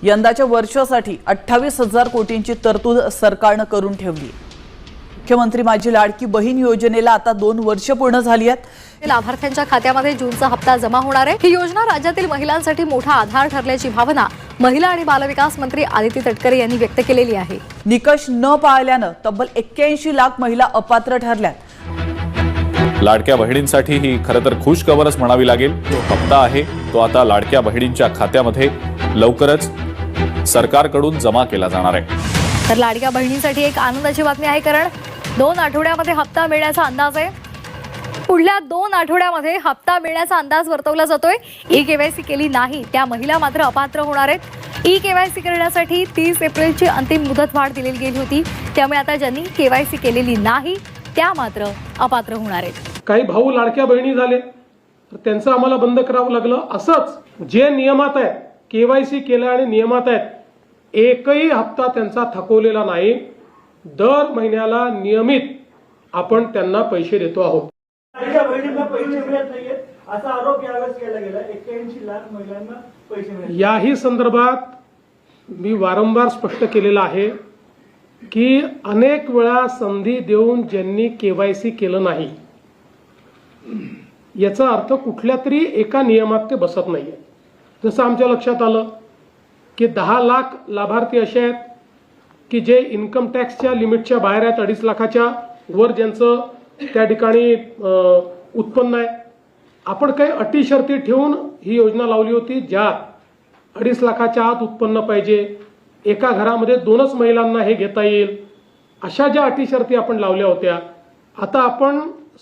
यंदाच्या वर्षासाठी 28,000 कोटींची तरतूद सरकारने करून ठेवली। मुख्यमंत्री माझी लाडकी बहीण योजनेला आता 2 वर्ष पूर्ण झाली आहेत। लाभार्थ्यांच्या खात्यामध्ये जूनचा हप्ता जमा होणार आहे। ही योजना राज्यातील महिलांसाठी मोठा आधार ठरल्याची भावना महिला आणि बालविकास मंत्री आदिती तटकरे यांनी व्यक्त केलेली आहे। निकष न पाळल्याने तब्बल 81 लाख महिला अपात्र ठरल्यात। लाडक्या बहिणींसाठी ही खरं तर खुश खबरच म्हणावी लागेल। जो हप्ता आहे तो आता लाडक्या बहिणींच्या खात्यामध्ये लवकरच सरकारकडून जमा केला जाणार आहे। तर लाडक्या बहिणींसाठी एक आनंदाची बातमी आहे, कारण 2 आठवड्यामध्ये हप्ता मिळण्याचा अंदाज आहे। पुढल्या 2 आठवड्यामध्ये हप्ता मिळण्याचा अंदाज वर्तवला जातोय। ई-केवायसी केली नाही त्या महिला मात्र अपात्र होणार आहेत। ई-केवायसी करण्यासाठी 30 एप्रिलची अंतिम मुदतवाढ दिलेली गेली होती, त्यामुळे आता ज्यांनी केवायसी केलेली नाही त्या मात्र अपात्र होणार आहेत। काही भाऊ लाडक्या बहिणी झाले तर त्यांचं आम्हाला बंद करावं लागलं। असंच जे नियमात आहेत, केवायसी केलं आणि नियमात आहेत, एकही हप्ता त्यांचा थकवलेला नाही। दर महिन्याला नियमित आपण त्यांना पैसे देतो आहोत। लाडक्या बहिणींना पैसे मिळत नाहीयेत असा आरोप यावेळेस केला गेला। 81 लाख महिलांना पैसे मिळत। याही संदर्भात मी वारंवार स्पष्ट केलेलं आहे की अनेक वेळा संधी देऊन ज्यांनी केवायसी केलं नाही याचा अर्थ कुठल्या तरी एका नियमात ते बसत नाहीये। जसं आमच्या लक्षात आलं की 10 लाख लाभार्थी असे आहेत की जे इन्कम टॅक्सच्या लिमिटच्या बाहेर आहेत, 2.5 लाखाच्या वर ज्यांचं त्या ठिकाणी उत्पन्न आहे। आपण काही अटी शर्ती ठेवून ही योजना लावली होती, ज्यात 2.5 लाखाच्या आत उत्पन्न पाहिजे, एका घरामध्ये 2च महिलांना हे घेता येईल, अशा ज्या अटी शर्ती आपण लावल्या होत्या। आता आपण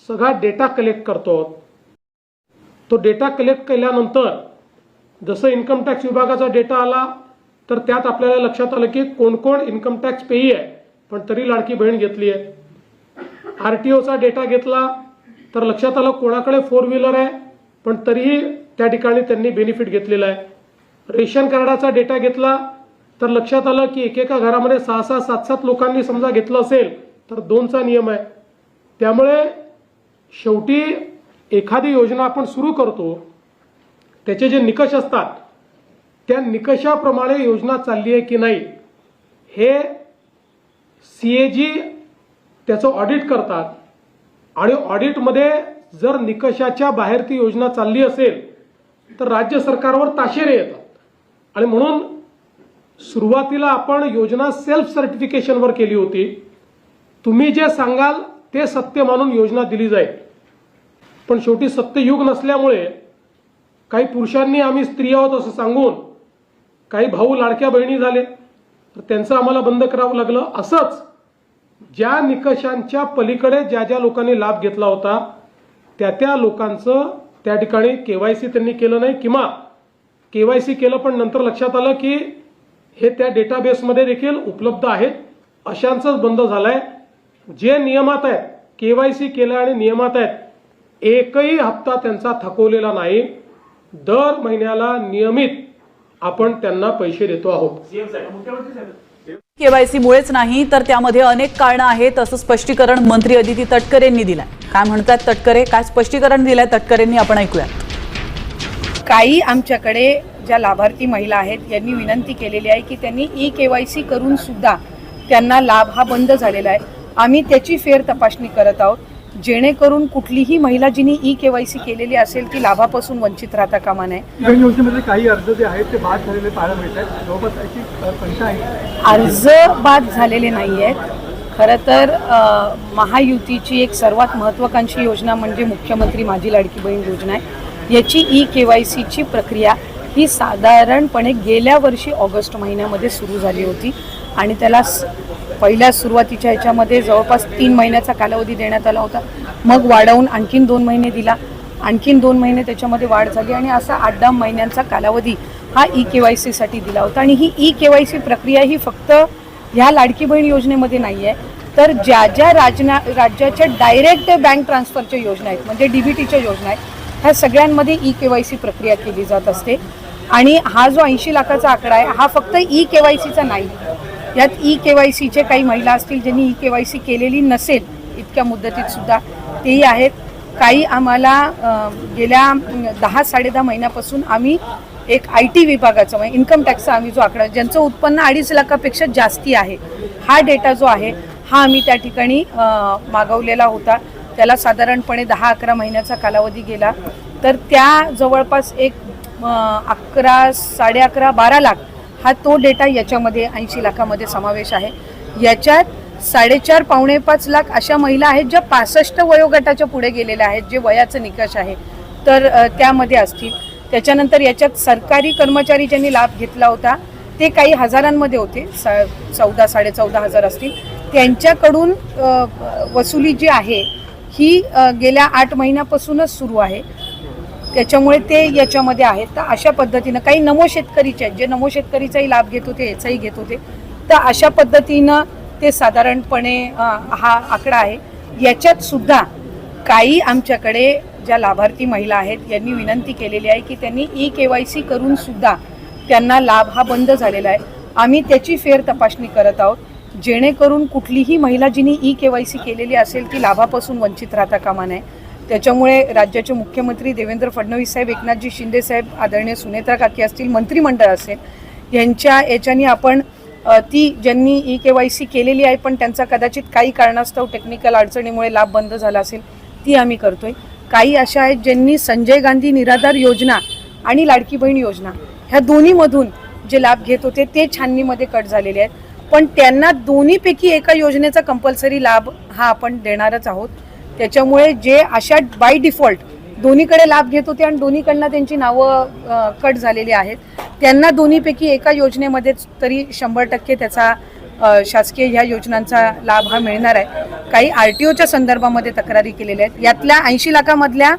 सगळा डेटा कलेक्ट करतो। तो डेटा कलेक्ट केल्यानंतर जसं इन्कम टॅक्स विभागाचा डेटा आला तर त्यात आपल्याला लक्षात आलं की कोण कोण इन्कम टॅक्स पेई आहे पण तरी लाडकी बहीण घेतली आहे। आरटीओचा डेटा घेतला तर लक्षात आलं कोणाकडे 4 व्हीलर आहे पण तरीही त्या ठिकाणी त्यांनी बेनिफिट घेतलेला आहे। रेशन कार्डाचा डेटा घेतला तर लक्षात आलं की एकेका घरामध्ये 6-6, 7-7 लोकांनी समजा घेतलं असेल तर 2चा नियम आहे। त्यामुळे शेवटी एखादी योजना आपण सुरू करतो त्याचे जे निकष असतात त्या निकषाप्रमाणे योजना चालली आहे की नाही हे सीएजी त्याचं ऑडिट करतात आणि ऑडिटमध्ये जर निकषाच्या बाहेर ती योजना चालली असेल तर राज्य सरकारवर ताशेरे येतात। आणि म्हणून सुरुवातीला आपण योजना सेल्फ सर्टिफिकेशनवर केली होती। तुम्ही जे सांगाल ते सत्य मानून योजना दिली जाईल, पण शेवटी सत्ययुग नसल्यामुळे काही पुरुषांनी आम्ही स्त्री आहोत असं सांगून काही भाऊ लाडक्या बहिणी झाले तर त्यांचं आम्हाला बंद करावं लागलं। असंच ज्या निकषांच्या पलीकडे ज्या ज्या लोकांनी लाभ घेतला होता त्या लोकांचं त्या ठिकाणी केवायसी त्यांनी केलं नाही किंवा केवायसी केलं पण नंतर लक्षात आलं की हे त्या डेटाबेसमध्ये देखील उपलब्ध आहेत, अशांचंच बंद झालंय। जे नियमात आहेत, केवायसी केलं आणि नियमात आहेत, एकही हप्ता त्यांचा थकवलेला नाही। दर महिन्याला नियमित आपण त्यांना पैसे देतो आहोत। केवायसी मुळेच नाही तर त्यामध्ये अनेक कारणं आहेत असं स्पष्टीकरण मंत्री आदिती तटकरे यांनी दिलंय। काय म्हणतात तटकरे, काय स्पष्टीकरण दिलंय तटकरेंनी, आपण ऐकूया। काही आमच्याकडे ज्या लाभार्थी महिला आहेत यांनी विनंती केलेली आहे की त्यांनी ई-केवायसी करून सुद्धा त्यांना लाभ हा बंद झालेला आहे। आम्ही त्याची फेर तपासणी करत आहोत जेणेकरून कुठलीही महिला जिने ई-केवायसी केलेली असेल ती लाभापासून वंचित राहता कामा नये। योजनेमध्ये काही अर्ज जे आहेत ते बाद झालेले पाहायला मिळतात, जवळपास त्याची संख्या आहे। अर्ज बाद झालेले नाही आहेत। खरं तर महायुतीची एक सर्वात महत्त्वाकांक्षी योजना म्हणजे मुख्यमंत्री माझी लाडकी बहीण योजना आहे। याची ई-केवायसीची प्रक्रिया ही साधारणपणे गेल्या वर्षी ऑगस्ट महिन्यामध्ये सुरू झाली होती आणि त्याला पहिल्या सुरुवातीच्या ह्याच्यामध्ये जवळपास 3 महिन्याचा कालावधी देण्यात आला होता। मग वाढवून आणखीन 2 महिने दिला, आणखीन 2 महिने त्याच्यामध्ये वाढ झाली आणि असा 8-10 महिन्यांचा कालावधी हा ई-केवायसीसाठी दिला होता। आणि ही ई-केवायसी प्रक्रिया ही फक्त ह्या लाडकी बहीण योजनेमध्ये नाही आहे, तर ज्या ज्या राज्याच्या डायरेक्ट बँक ट्रान्सफरच्या योजना आहेत म्हणजे DBTच्या योजना आहेत ह्या सगळ्यांमध्ये ई-केवायसी प्रक्रिया केली जात असते। आणि हा जो 80 लाखाचा आकडा आहे हा फक्त ई-केवायसीचा नाही, यात ई-केवायसीचे काही महिला असतील ज्यांनी ई-केवायसी केलेली नसेल इतक्या मुदतीत सुद्धा तेही आहेत। काही आम्हाला गेल्या 10-10.5 महिन्यापासून आम्ही एक IT विभागाचा म्हणजे इन्कम टॅक्सचा आम्ही जो आकडा, ज्यांचं उत्पन्न 2.5 लाखापेक्षा जास्ती आहे, हा डेटा जो आहे हा आम्ही त्या ठिकाणी मागवलेला होता. त्याला साधारणपणे 10-11 महिन्याचा कालावधी गेला. तर त्या जवळपास एक 11, 11.5, 12 लाख हा तो डेटा याच्यामध्ये 80 लाखामध्ये समावेश आहे. याच्यात 4.5 पावणे 5 लाख अशा महिला आहेत ज्या 65 वयोगटाच्या पुढे गेलेल्या आहेत, जे वयाचं निकष आहे तर त्यामध्ये असतील. त्याच्यानंतर याच्यात सरकारी कर्मचारी ज्यांनी लाभ घेतला होता ते काही हजारांमध्ये होते, 14,000-14,500 असतील. त्यांच्याकडून वसुली जी आहे ही गेल्या 8 महिन्यापासूनच सुरू आहे, त्याच्यामुळे ते याच्यामध्ये आहेत. तर अशा पद्धतीनं काही नमो शेतकरीचे आहेत, जे नमो शेतकरीचाही लाभ घेत होते, याचाही घेत होते. तर अशा पद्धतीनं ते साधारणपणे हा आकडा आहे. याच्यात सुद्धा काही आमच्याकडे ज्या लाभार्थी महिला आहेत यांनी विनंती केलेली आहे की त्यांनी EKYC करून सुद्धा त्यांना लाभ हा बंद झालेला आहे. आम्ही त्याची फेर तपासणी करत आहोत, जेणेकरून कुठलीही महिला जिने EKYC केलेली असेल ती लाभापासून वंचित राहता कामा नये. त्याच्यामुळे राज्याचे मुख्यमंत्री देवेंद्र फडणवीस साहेब, एकनाथजी शिंदे साहेब, आदरणीय सुनेत्रा काकी असतील, मंत्रिमंडळ असेल, यांच्या याच्याने आपण ती ज्यांनी EKYC केलेली आहे पण त्यांचा कदाचित काही कारणास्तव टेक्निकल अडचणीमुळे लाभ बंद झाला असेल, ती आम्ही करतोय. काही अशा आहेत ज्यांनी संजय गांधी निराधार योजना आणि लाडकी बहीण योजना ह्या दोन्हीमधून जे लाभ घेत होते ते छाननीमध्ये कट झालेले आहेत. पण त्यांना दोन्हीपैकी एका योजनेचा कंपल्सरी लाभ हा आपण देणारच आहोत. त्याच्यामुळे जे अशा बाय डिफॉल्ट दोन्हीकडे लाभ घेत होते आणि दोन्हीकडनं त्यांची नावं कट झालेली आहेत, त्यांना दोन्हीपैकी एका योजनेमध्येच तरी 100% त्याचा शासकीय ह्या योजनांचा लाभ हा मिळणार आहे. काही RTOच्या संदर्भामध्ये तक्रारी केलेल्या आहेत. यातल्या 80 लाखामधल्या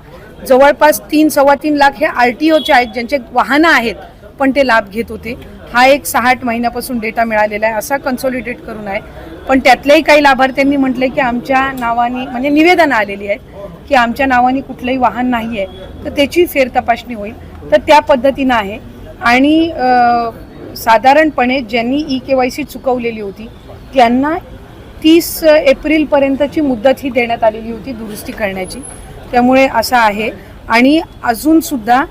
जवळपास 3-3.25 लाख हे RTOचे आहेत, ज्यांचे वाहनं आहेत पण ते लाभ घेत होते. हा एक 6-8 महिन्यापासून डेटा मिळालेला आहे, असा कन्सॉलिडेट करून आहे. पण त्यातल्याही काही लाभार्थ्यांनी म्हटले की आमच्या नावाने म्हणजे निवेदनं आलेली आहेत की आमच्या नावाने कुठलंही वाहन नाही आहे, तर त्याची फेर तपासणी होईल. तर त्या पद्धतीनं आहे. आणि साधारणपणे ज्यांनी EKYC चुकवलेली होती त्यांना 30 एप्रिलपर्यंतची मुदत ही देण्यात आलेली होती दुरुस्ती करण्याची. त्यामुळे असं आहे. आणि अजूनसुद्धा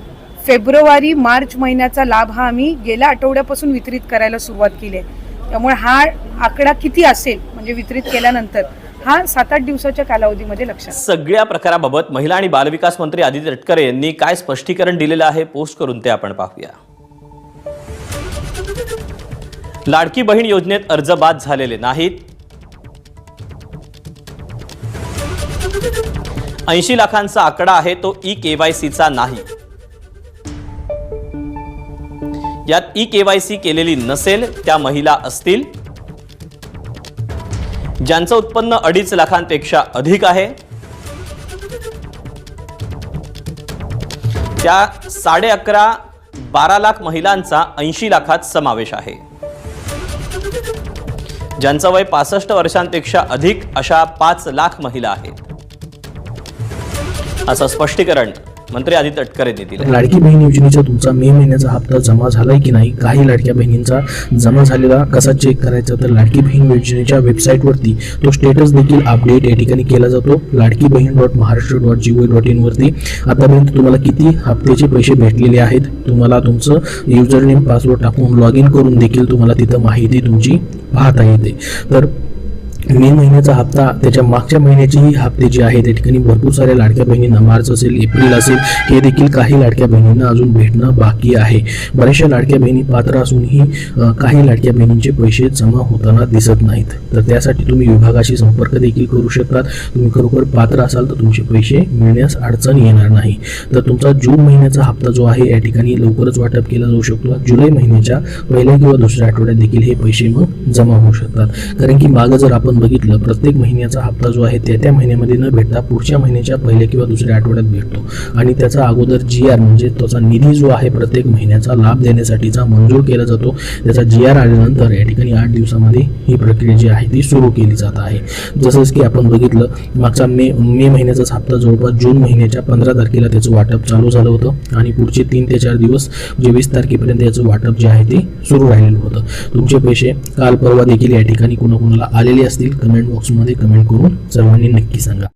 फेब्रुवारी-मार्च महिन्याचा लाभ हा आम्ही गेल्या आठवड्यापासून वितरित करायला सुरुवात केली आहे. त्यामुळे हा आकडा किती असेल म्हणजे वितरित केल्यानंतर हा 7-8 दिवसाच्या कालावधीमध्ये लक्षात. सगळ्या प्रकाराबाबत महिला आणि बालविकास मंत्री आदिती तटकरे यांनी काय स्पष्टीकरण दिलेलं आहे पोस्ट करून ते आपण पाहूया. लाडकी बहीण योजनेत अर्ज बाद झालेले नाहीत. 80 लाखांचा आकडा आहे तो EKYCचा नाही. यात EKYC केलेली नसेल त्या महिला असतील ज्यांचं उत्पन्न 2.5 लाखांपेक्षा अधिक आहे. त्या 11.5-12 लाख महिलांचा 80 लाखात समावेश आहे. ज्यांचं वय 65 वर्षांपेक्षा अधिक अशा 5 लाख महिला आहेत, असं स्पष्टीकरण मंत्री आदिती तटकरे यांनी दिले. लाडकी बहीण योजनेचा तुमचा मे महिन्याचा हप्ता जमा झालाय की नाही, काही लाडक्या बहिणींचा जमा झालेला कसा चेक करायचा, तर लाडकी बहीण योजनेच्या वेबसाईटवरती तो स्टेटस देखील अपडेट या ठिकाणी केला जातो. लाडकी बहीण .महाराष्ट्र.gov.in वरती आतापर्यंत तुम्हाला किती हप्त्याचे पैसे भेटलेले आहेत, तुम्हाला तुमचं युजर नेम पासवर्ड टाकून लॉग इन करून देखील तुम्हाला तिथं माहिती तुमची पाहता येते. तर मे महिन्याचा हप्ता, त्याच्या मागच्या महिन्याचीही हप्ते जे आहे त्या ठिकाणी भरपूर साऱ्या लाडक्या बहिणींना, मार्च असेल, एप्रिल असेल, हे देखील काही लाडक्या बहिणींना अजून भेटणं बाकी आहे. बऱ्याचशा लाडक्या बहिणी पात्र असूनही काही लाडक्या बहिणींचे पैसे जमा होताना दिसत नाहीत. तर त्यासाठी तुम्ही विभागाशी संपर्क देखील करू शकतात. तुम्ही खरोखर पात्र असाल तर तुमचे पैसे मिळण्यास अडचण येणार नाही. तर तुमचा जून महिन्याचा हप्ता जो आहे या ठिकाणी लवकरच वाटप केला जाऊ शकतो. जुलै महिन्याच्या पहिल्या किंवा दुसऱ्या आठवड्यात देखील हे पैसे मग जमा होऊ शकतात. कारण की मागं जर आपण बघितलं, प्रत्येक महिन्याचा हप्ता जो आहे त्या महिन्यामध्ये न भेटता पुढच्या महिन्याच्या पहिल्या किंवा दुसऱ्या आठवड्यात भेटतो. आणि त्याचा अगोदर GR म्हणजे त्याचा निधी जो आहे प्रत्येक महिन्याचा लाभ देण्यासाठीचा मंजूर केला जातो. त्याचा GR आल्यानंतर या ठिकाणी 8 दिवसामध्ये ही प्रक्रिया जी आहे ती सुरू केली जात आहे. जसंच की आपण बघितलं, मागचा मे महिन्याचाच हप्ता जवळपास जून महिन्याच्या 15 तारखेला त्याचं वाटप चालू झालं होतं आणि पुढचे 3 ते 4 दिवस म्हणजे 20 तारखेपर्यंत याचं वाटप जे आहे ते सुरू राहिलेलं होतं. तुमचे पैसे काल परवा देखील या ठिकाणी कुणाकुणाला आलेले असतील कमेंट बॉक्समध्ये कमेंट करून सर्वांनी नक्की सांगा.